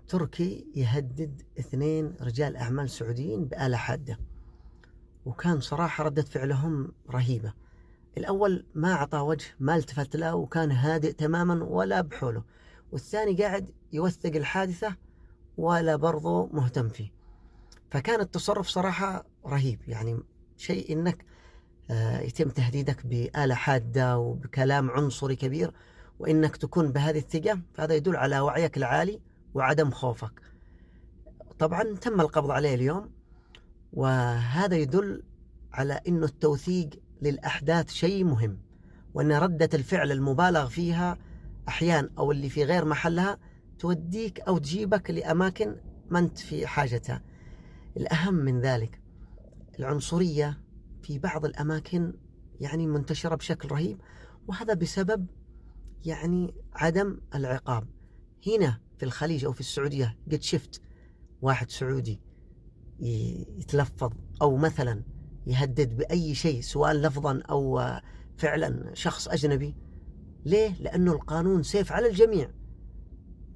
تركي يهدد 2 رجال أعمال سعوديين بآلة حادة، وكان صراحة ردة فعلهم رهيبة. الأول ما أعطى وجه، ما التفت له، وكان هادئ تماما ولا بحوله، والثاني قاعد يوثق الحادثة ولا برضو مهتم فيه. فكان التصرف صراحة رهيب، يعني شيء إنك يتم تهديدك بآلة حادة وبكلام عنصري كبير، وإنك تكون بهذه الثقة، فهذا يدل على وعيك العالي وعدم خوفك. طبعا تم القبض عليه اليوم، وهذا يدل على إنه التوثيق للأحداث شيء مهم، وأن ردة الفعل المبالغ فيها أحيان أو اللي في غير محلها توديك أو تجيبك لأماكن ما أنت في حاجتها. الأهم من ذلك العنصرية في بعض الأماكن يعني منتشرة بشكل رهيب، وهذا بسبب يعني عدم العقاب. هنا في الخليج أو في السعودية قد شفت واحد سعودي يتلفظ أو مثلا يهدد بأي شيء، سواء لفظا أو فعلا شخص أجنبي. ليه؟ لأنه القانون سيف على الجميع.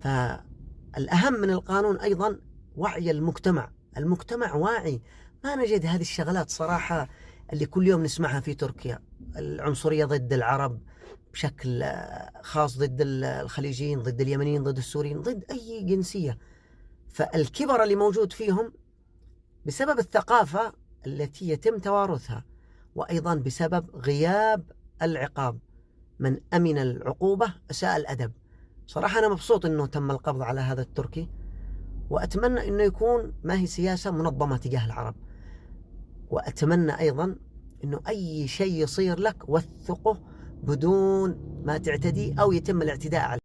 فالأهم من القانون أيضا وعي المجتمع. المجتمع واعي، ما نجد هذه الشغلات صراحة اللي كل يوم نسمعها في تركيا، العنصرية ضد العرب بشكل خاص، ضد الخليجيين، ضد اليمنيين، ضد السوريين، ضد أي جنسية. فالكبر اللي موجود فيهم بسبب الثقافة التي يتم توارثها، وأيضا بسبب غياب العقاب. من أمن العقوبة أساء الأدب. صراحة أنا مبسوط أنه تم القبض على هذا التركي، وأتمنى أنه يكون ما هي سياسة منظمة تجاه العرب. وأتمنى أيضا أنه أي شيء يصير لك وثقه بدون ما تعتدي أو يتم الاعتداء عليك.